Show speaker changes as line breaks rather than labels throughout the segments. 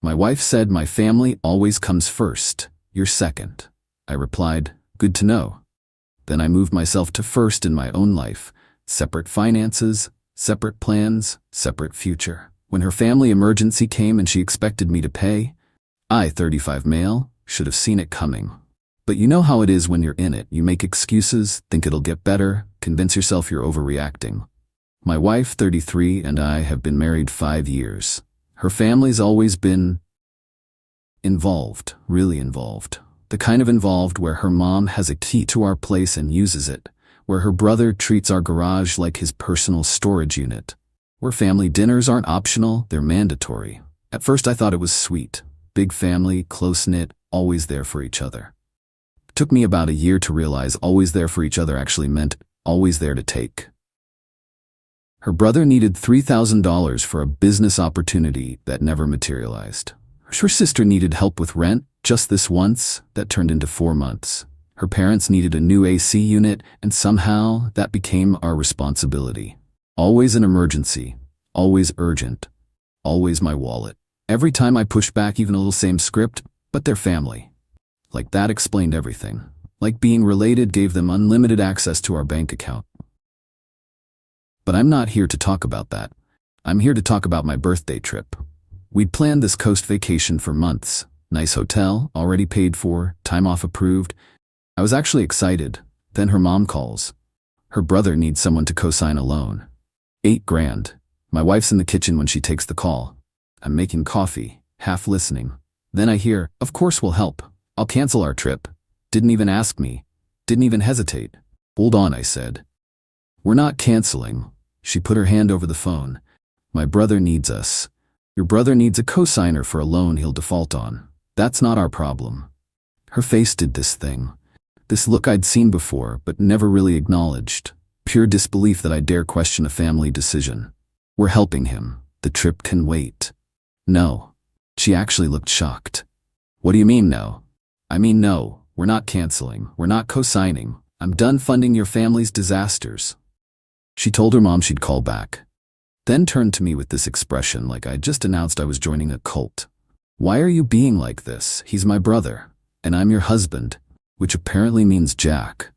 My wife said my family always comes first. You're second. I replied, good to know. Then I moved myself to first in my own life. Separate finances, separate plans, separate future. When her family emergency came and she expected me to pay, I, 35 male, should have seen it coming. But you know how it is when you're in it. You make excuses, think it'll get better, convince yourself you're overreacting. My wife, 33, and I have been married 5 years. Her family's always been involved, really involved. The kind of involved where her mom has a key to our place and uses it, where her brother treats our garage like his personal storage unit, where family dinners aren't optional, they're mandatory. At first I thought it was sweet. Big family, close-knit, always there for each other. It took me about a year to realize always there for each other actually meant always there to take. Her brother needed $3,000 for a business opportunity that never materialized. Her sister needed help with rent, just this once, that turned into 4 months. Her parents needed a new AC unit, and somehow that became our responsibility. Always an emergency, always urgent, always my wallet. Every time I pushed back even a little same script, but their family. Like that explained everything. Like being related gave them unlimited access to our bank account. But I'm not here to talk about that. I'm here to talk about my birthday trip. We'd planned this coast vacation for months. Nice hotel, already paid for, time off approved. I was actually excited. Then her mom calls. Her brother needs someone to co-sign a loan. $8 grand. My wife's in the kitchen when she takes the call. I'm making coffee, half listening. Then I hear, of course we'll help. I'll cancel our trip. Didn't even ask me. Didn't even hesitate. Hold on, I said. We're not canceling. She put her hand over the phone. My brother needs us. Your brother needs a co-signer for a loan he'll default on. That's not our problem. Her face did this thing. This look I'd seen before, but never really acknowledged. Pure disbelief that I dare question a family decision. We're helping him. The trip can wait. No. She actually looked shocked. What do you mean no? I mean no, we're not canceling. We're not co-signing. I'm done funding your family's disasters. She told her mom she'd call back. Then turned to me with this expression like I'd just announced I was joining a cult. Why are you being like this? He's my brother, and I'm your husband, which apparently means Jack.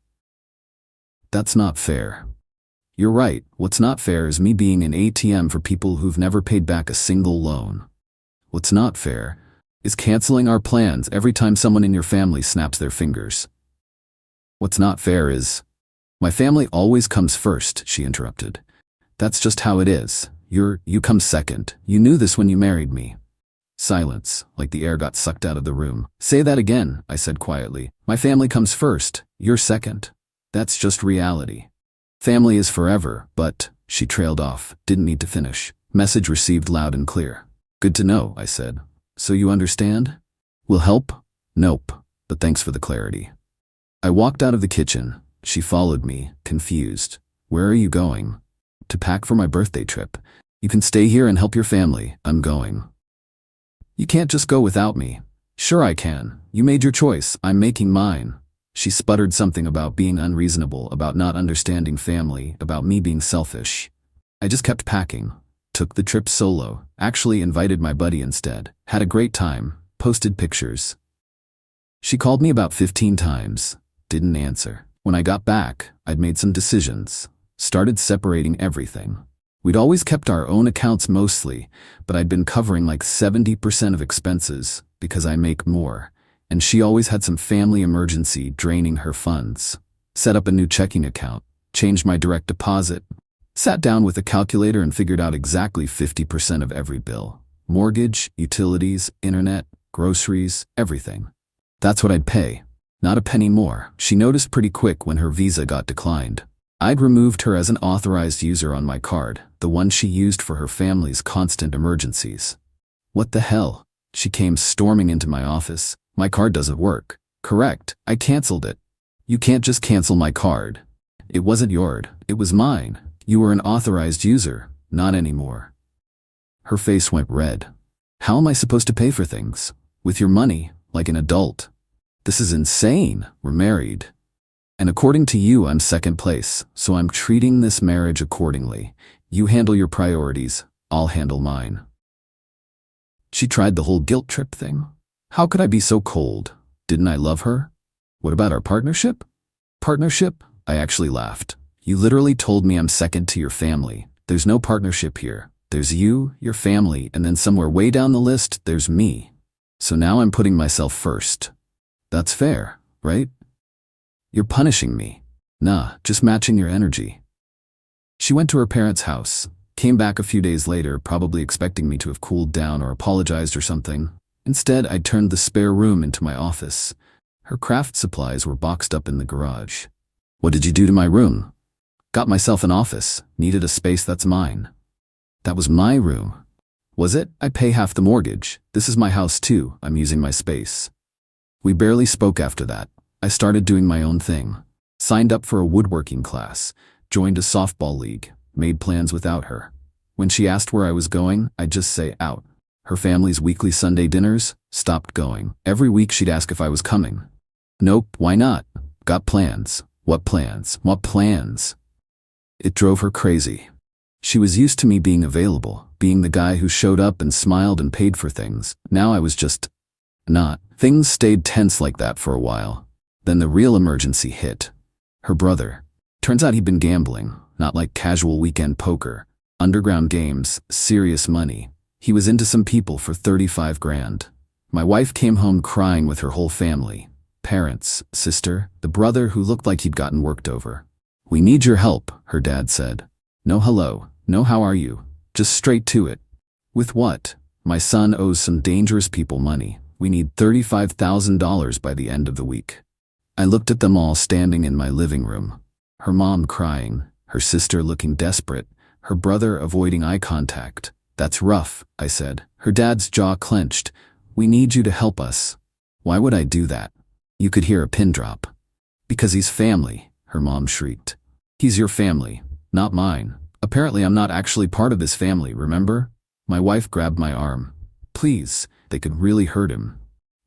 That's not fair. You're right, what's not fair is me being an ATM for people who've never paid back a single loan. What's not fair is canceling our plans every time someone in your family snaps their fingers. What's not fair is, my family always comes first, she interrupted. That's just how it is. You come second. You knew this when you married me. Silence, like the air got sucked out of the room. Say that again, I said quietly. My family comes first. You're second. That's just reality. Family is forever, but, she trailed off, didn't need to finish. Message received loud and clear. Good to know, I said. So you understand? Will help? Nope, but thanks for the clarity. I walked out of the kitchen. She followed me, confused. Where are you going? To pack for my birthday trip. You can stay here and help your family. I'm going. You can't just go without me. Sure I can. You made your choice. I'm making mine. She sputtered something about being unreasonable, about not understanding family, about me being selfish. I just kept packing. Took the trip solo. Actually invited my buddy instead. Had a great time. Posted pictures. She called me about 15 times. Didn't answer. When I got back, I'd made some decisions. Started separating everything. We'd always kept our own accounts mostly, but I'd been covering like 70% of expenses because I make more, and she always had some family emergency draining her funds. Set up a new checking account, changed my direct deposit, sat down with a calculator and figured out exactly 50% of every bill. Mortgage, utilities, internet, groceries, everything. That's what I'd pay. Not a penny more. She noticed pretty quick when her Visa got declined. I'd removed her as an authorized user on my card, the one she used for her family's constant emergencies. What the hell? She came storming into my office. My card doesn't work. Correct, I canceled it. You can't just cancel my card. It wasn't yours, it was mine. You were an authorized user, not anymore. Her face went red. How am I supposed to pay for things? With your money, like an adult. This is insane. We're married. And according to you, I'm second place, so I'm treating this marriage accordingly. You handle your priorities, I'll handle mine. She tried the whole guilt trip thing. How could I be so cold? Didn't I love her? What about our partnership? Partnership? I actually laughed. You literally told me I'm second to your family. There's no partnership here. There's you, your family, and then somewhere way down the list, there's me. So now I'm putting myself first. That's fair, right? You're punishing me. Nah, just matching your energy. She went to her parents' house, came back a few days later, probably expecting me to have cooled down or apologized or something. Instead, I turned the spare room into my office. Her craft supplies were boxed up in the garage. What did you do to my room? Got myself an office, needed a space that's mine. That was my room. Was it? I pay half the mortgage. This is my house too, I'm using my space. We barely spoke after that. I started doing my own thing. Signed up for a woodworking class, joined a softball league, made plans without her. When she asked where I was going, I'd just say out. Her family's weekly Sunday dinners, stopped going. Every week she'd ask if I was coming. Nope, why not? Got plans. What plans? What plans? It drove her crazy. She was used to me being available, being the guy who showed up and smiled and paid for things. Now I was just not. Things stayed tense like that for a while. Then the real emergency hit. Her brother. Turns out he'd been gambling, not like casual weekend poker. Underground games, serious money. He was into some people for 35 grand. My wife came home crying with her whole family. Parents, sister, the brother who looked like he'd gotten worked over. We need your help, her dad said. No hello, no how are you, just straight to it. With what? My son owes some dangerous people money. We need $35,000 by the end of the week. I looked at them all standing in my living room. Her mom crying, her sister looking desperate, her brother avoiding eye contact. That's rough, I said. Her dad's jaw clenched. We need you to help us. Why would I do that? You could hear a pin drop. Because he's family, her mom shrieked. He's your family, not mine. Apparently I'm not actually part of this family, remember? My wife grabbed my arm. Please, they could really hurt him.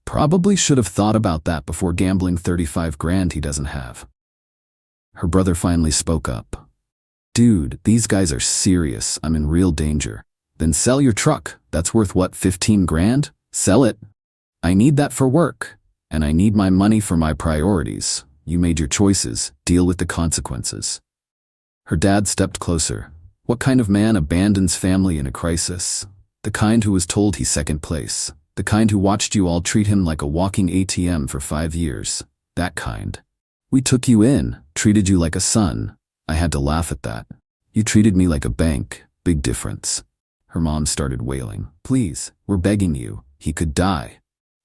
Probably should have thought about that before gambling 35 grand he doesn't have. Her brother finally spoke up. Dude, these guys are serious. I'm in real danger. Then sell your truck. That's worth what, 15 grand? Sell it. I need that for work. And I need my money for my priorities. You made your choices. Deal with the consequences. Her dad stepped closer. What kind of man abandons family in a crisis? The kind who was told he's second place. The kind who watched you all treat him like a walking ATM for 5 years. That kind. We took you in, treated you like a son. I had to laugh at that. You treated me like a bank. Big difference. Her mom started wailing. Please, we're begging you. He could die.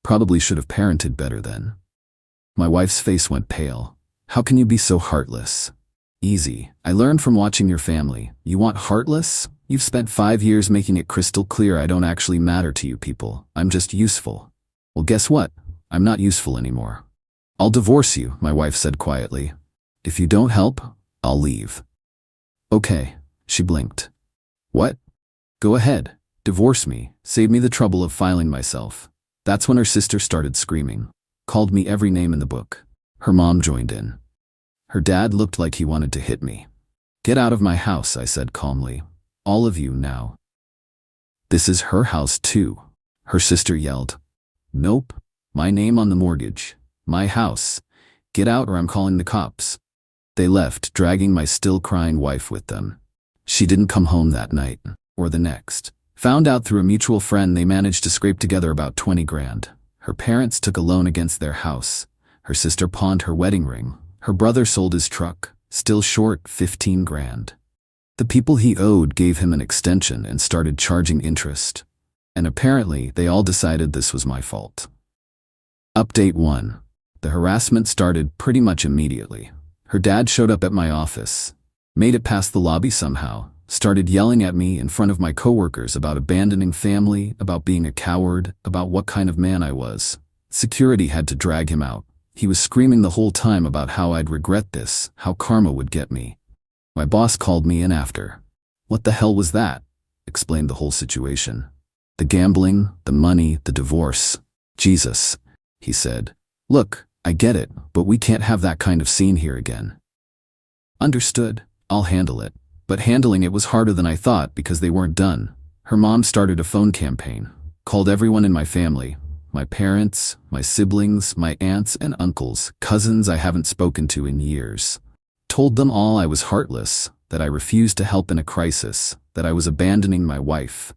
Probably should have parented better then. My wife's face went pale. How can you be so heartless? Easy. I learned from watching your family. You want heartless? You've spent 5 years making it crystal clear I don't actually matter to you people. I'm just useful. Well, guess what? I'm not useful anymore. I'll divorce you, my wife said quietly. If you don't help, I'll leave. Okay, she blinked. What? Go ahead. Divorce me. Save me the trouble of filing myself. That's when her sister started screaming. Called me every name in the book. Her mom joined in. Her dad looked like he wanted to hit me. Get out of my house, I said calmly. All of you now. This is her house too, her sister yelled. Nope. My name on the mortgage. My house. Get out or I'm calling the cops. They left, dragging my still crying wife with them. She didn't come home that night, or the next. Found out through a mutual friend they managed to scrape together about 20 grand. Her parents took a loan against their house. Her sister pawned her wedding ring. Her brother sold his truck, still short 15 grand. The people he owed gave him an extension and started charging interest. And apparently they all decided this was my fault. Update 1. The harassment started pretty much immediately. Her dad showed up at my office, made it past the lobby somehow, started yelling at me in front of my coworkers about abandoning family, about being a coward, about what kind of man I was. Security had to drag him out. He was screaming the whole time about how I'd regret this, how karma would get me. My boss called me in after. What the hell was that? Explained the whole situation. The gambling, the money, the divorce. Jesus, he said. Look, I get it, but we can't have that kind of scene here again. Understood. I'll handle it. But handling it was harder than I thought because they weren't done. Her mom started a phone campaign. Called everyone in my family, my parents, my siblings, my aunts and uncles, cousins I haven't spoken to in years. Told them all I was heartless, that I refused to help in a crisis, that I was abandoning my wife.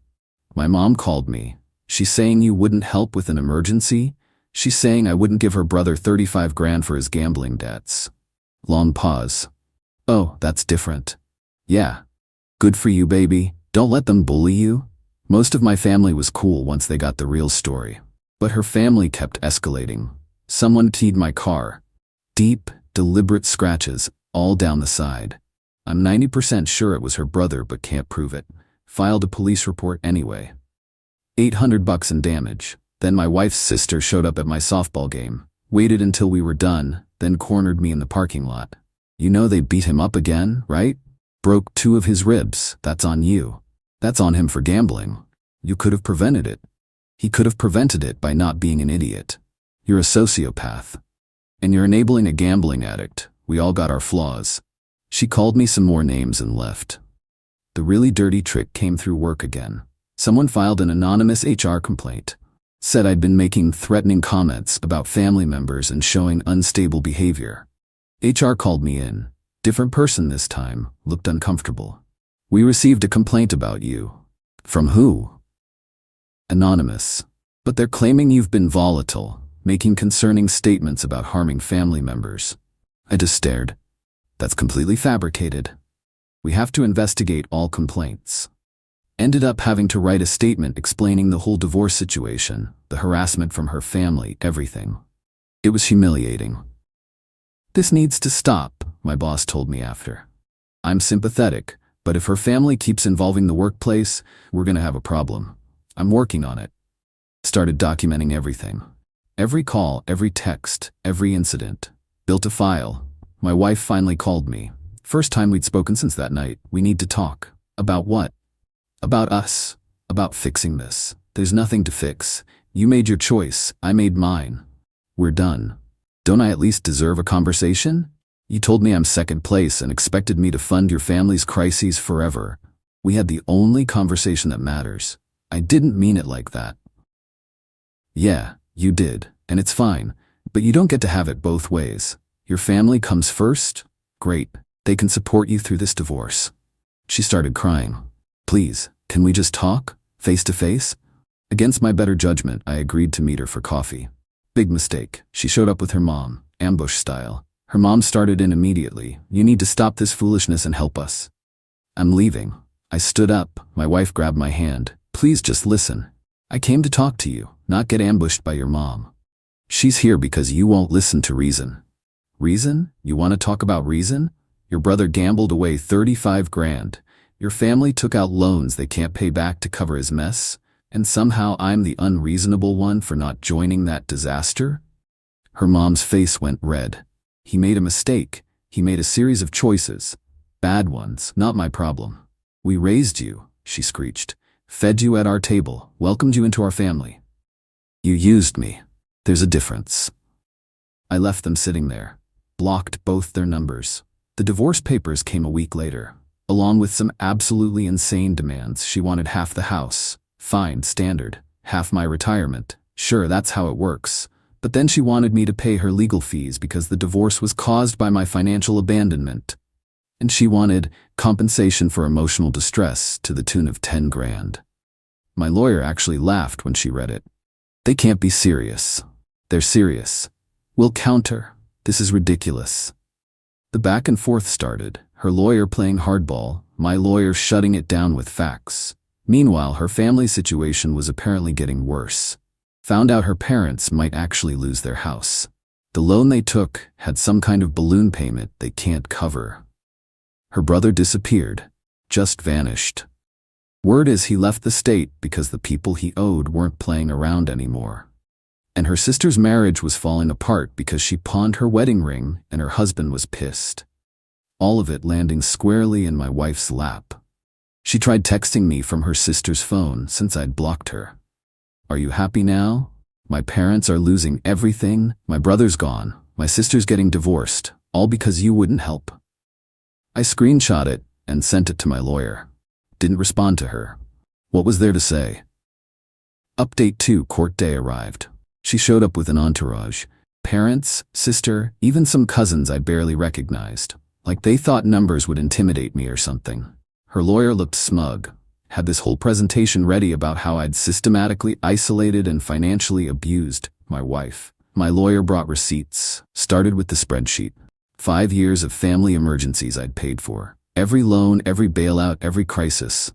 My mom called me. She's saying you wouldn't help with an emergency? She's saying I wouldn't give her brother 35 grand for his gambling debts. Long pause. Oh, that's different. Yeah. Good for you, baby. Don't let them bully you. Most of my family was cool once they got the real story. But her family kept escalating. Someone keyed my car. Deep, deliberate scratches, all down the side. I'm 90% sure it was her brother but can't prove it. Filed a police report anyway. $800 in damage. Then my wife's sister showed up at my softball game, waited until we were done, then cornered me in the parking lot. You know they beat him up again, right? Broke 2 of his ribs. That's on you. That's on him for gambling. You could have prevented it. He could have prevented it by not being an idiot. You're a sociopath. And you're enabling a gambling addict. We all got our flaws. She called me some more names and left. The really dirty trick came through work again. Someone filed an anonymous HR complaint. Said I'd been making threatening comments about family members and showing unstable behavior. HR called me in. Different person this time, looked uncomfortable. We received a complaint about you. From who? Anonymous. But they're claiming you've been volatile, making concerning statements about harming family members. I just stared. That's completely fabricated. We have to investigate all complaints. Ended up having to write a statement explaining the whole divorce situation, the harassment from her family, everything. It was humiliating. This needs to stop, my boss told me after. I'm sympathetic, but if her family keeps involving the workplace, we're gonna have a problem. I'm working on it. Started documenting everything. Every call, every text, every incident. Built a file. My wife finally called me. First time we'd spoken since that night. We need to talk. About what? About us. About fixing this. There's nothing to fix. You made your choice. I made mine. We're done. Don't I at least deserve a conversation? You told me I'm second place and expected me to fund your family's crises forever. We had the only conversation that matters. I didn't mean it like that. Yeah, you did, and it's fine, but you don't get to have it both ways. Your family comes first? Great. They can support you through this divorce. She started crying. Please, can we just talk? Face to face? Against my better judgment, I agreed to meet her for coffee. Big mistake. She showed up with her mom, ambush style. Her mom started in immediately. You need to stop this foolishness and help us. I'm leaving. I stood up. My wife grabbed my hand. Please just listen. I came to talk to you, not get ambushed by your mom. She's here because you won't listen to reason. Reason? You want to talk about reason? Your brother gambled away 35 grand. Your family took out loans they can't pay back to cover his mess, and somehow I'm the unreasonable one for not joining that disaster? Her mom's face went red. He made a mistake. He made a series of choices. Bad ones, not my problem. We raised you, she screeched. Fed you at our table, welcomed you into our family. You used me. There's a difference. I left them sitting there. Blocked both their numbers. The divorce papers came a week later. Along with some absolutely insane demands. She wanted half the house. Fine, standard. Half my retirement. Sure, that's how it works. But then she wanted me to pay her legal fees because the divorce was caused by my financial abandonment. And she wanted compensation for emotional distress to the tune of 10 grand. My lawyer actually laughed when she read it. They can't be serious. They're serious. We'll counter. This is ridiculous. The back and forth started, her lawyer playing hardball, my lawyer shutting it down with facts. Meanwhile, her family situation was apparently getting worse. Found out her parents might actually lose their house. The loan they took had some kind of balloon payment they can't cover. Her brother disappeared, just vanished. Word is he left the state because the people he owed weren't playing around anymore. And her sister's marriage was falling apart because she pawned her wedding ring and her husband was pissed. All of it landing squarely in my wife's lap. She tried texting me from her sister's phone since I'd blocked her. Are you happy now? My parents are losing everything, my brother's gone, my sister's getting divorced, all because you wouldn't help. I screenshot it and sent it to my lawyer. Didn't respond to her. What was there to say? Update 2: Court day arrived. She showed up with an entourage. Parents, sister, even some cousins I'd barely recognized. Like they thought numbers would intimidate me or something. Her lawyer looked smug. Had this whole presentation ready about how I'd systematically isolated and financially abused my wife. My lawyer brought receipts. Started with the spreadsheet. 5 years of family emergencies I'd paid for. Every loan, every bailout, every crisis.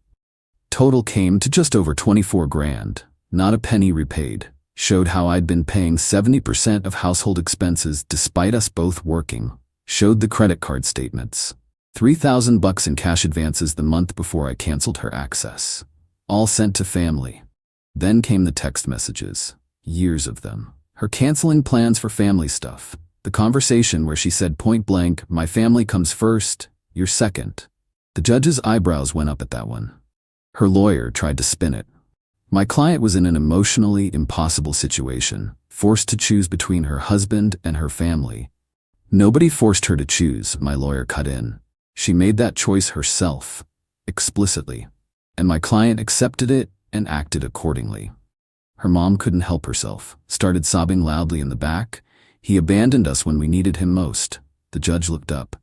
Total came to just over 24 grand. Not a penny repaid. Showed how I'd been paying 70% of household expenses despite us both working. Showed the credit card statements. $3,000 in cash advances the month before I canceled her access. All sent to family. Then came the text messages. Years of them. Her canceling plans for family stuff. The conversation where she said point blank, "My family comes first, you're second." The judge's eyebrows went up at that one. Her lawyer tried to spin it. My client was in an emotionally impossible situation, forced to choose between her husband and her family. Nobody forced her to choose, my lawyer cut in. She made that choice herself, explicitly. And my client accepted it and acted accordingly. Her mom couldn't help herself, started sobbing loudly in the back. "He abandoned us when we needed him most." The judge looked up.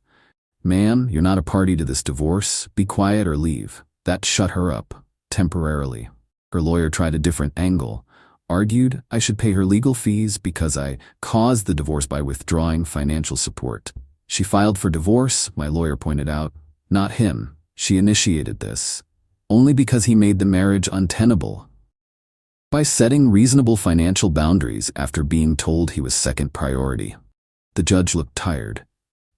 "Ma'am, you're not a party to this divorce. Be quiet or leave." That shut her up, temporarily. Her lawyer tried a different angle, argued I should pay her legal fees because I caused the divorce by withdrawing financial support. She filed for divorce, my lawyer pointed out. Not him. She initiated this. Only because he made the marriage untenable. By setting reasonable financial boundaries after being told he was second priority. The judge looked tired.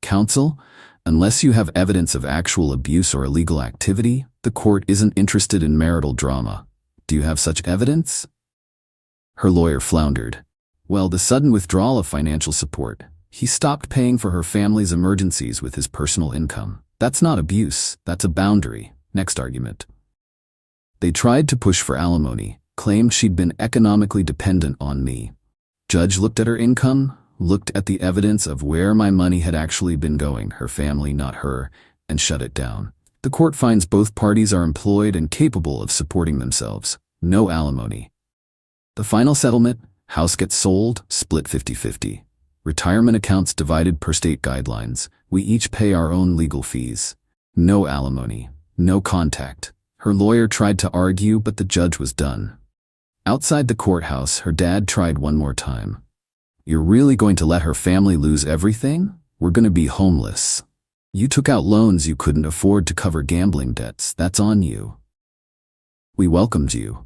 "Counsel, unless you have evidence of actual abuse or illegal activity, the court isn't interested in marital drama. Do you have such evidence?" Her lawyer floundered. "Well, the sudden withdrawal of financial support. He stopped paying for her family's emergencies with his personal income. That's not abuse, that's a boundary." Next argument. "They tried to push for alimony, claimed she'd been economically dependent on me." Judge looked at her income, looked at the evidence of where my money had actually been going, her family, not her, and shut it down. The court finds both parties are employed and capable of supporting themselves. No alimony. The final settlement: house gets sold, split 50-50. Retirement accounts divided per state guidelines. We each pay our own legal fees. No alimony. No contact. Her lawyer tried to argue, but the judge was done. Outside the courthouse, her dad tried one more time. "You're really going to let her family lose everything? We're going to be homeless. You took out loans you couldn't afford to cover gambling debts. That's on you. We welcomed you."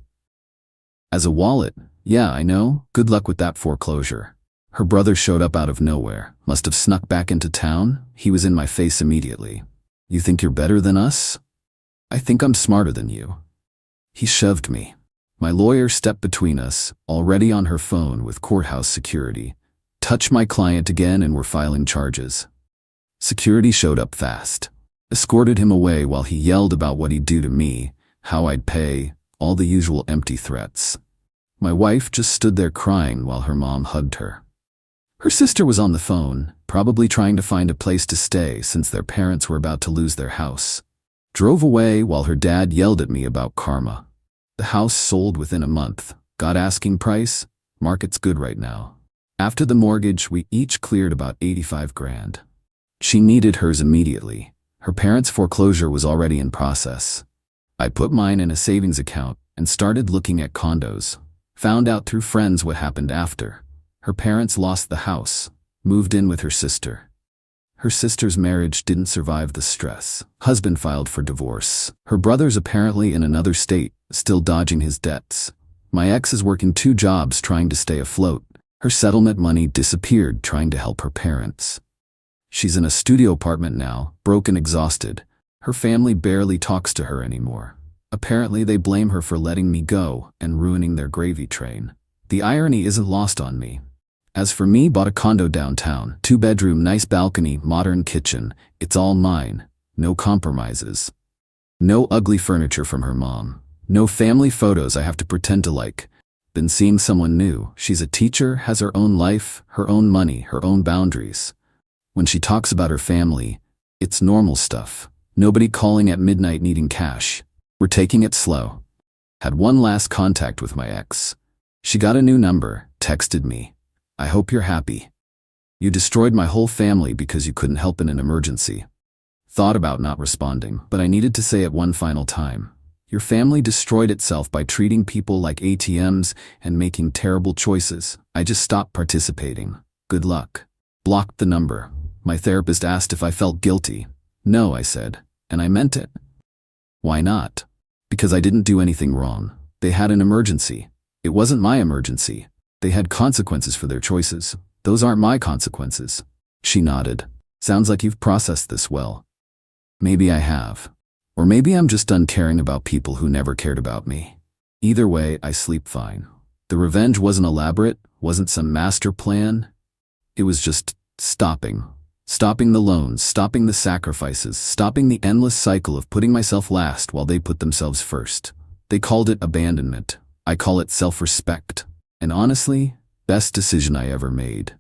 As a wallet, "Yeah, I know. Good luck with that foreclosure." Her brother showed up out of nowhere. Must have snuck back into town. He was in my face immediately. "You think you're better than us?" "I think I'm smarter than you." He shoved me. My lawyer stepped between us, already on her phone with courthouse security. Touched my client again and were filing charges. Security showed up fast. Escorted him away while he yelled about what he'd do to me, how I'd pay, all the usual empty threats. My wife just stood there crying while her mom hugged her. Her sister was on the phone, probably trying to find a place to stay since their parents were about to lose their house. Drove away while her dad yelled at me about karma. The house sold within a month. Got asking price. Market's good right now. After the mortgage, we each cleared about 85 grand. She needed hers immediately. Her parents' foreclosure was already in process. I put mine in a savings account and started looking at condos. Found out through friends what happened after. Her parents lost the house, moved in with her sister. Her sister's marriage didn't survive the stress. Husband filed for divorce. Her brother's apparently in another state, still dodging his debts. My ex is working 2 jobs trying to stay afloat. Her settlement money disappeared trying to help her parents. She's in a studio apartment now, broke and exhausted. Her family barely talks to her anymore. Apparently they blame her for letting me go and ruining their gravy train. The irony isn't lost on me. As for me, bought a condo downtown, 2-bedroom, nice balcony, modern kitchen. It's all mine. No compromises. No ugly furniture from her mom. No family photos I have to pretend to like. Been seeing someone new. She's a teacher, has her own life, her own money, her own boundaries. When she talks about her family, it's normal stuff. Nobody calling at midnight needing cash. We're taking it slow. Had one last contact with my ex. She got a new number, texted me. I hope you're happy. You destroyed my whole family because you couldn't help in an emergency. Thought about not responding, but I needed to say it one final time. Your family destroyed itself by treating people like ATMs and making terrible choices. I just stopped participating. Good luck. Blocked the number. My therapist asked if I felt guilty. No, I said, and I meant it. Why not? Because I didn't do anything wrong. They had an emergency. It wasn't my emergency. They had consequences for their choices. Those aren't my consequences. She nodded. Sounds like you've processed this well. Maybe I have. Or maybe I'm just done caring about people who never cared about me. Either way, I sleep fine. The revenge wasn't elaborate, wasn't some master plan. It was just stopping. Stopping the loans, stopping the sacrifices, stopping the endless cycle of putting myself last while they put themselves first. They called it abandonment. I call it self-respect. And honestly, best decision I ever made.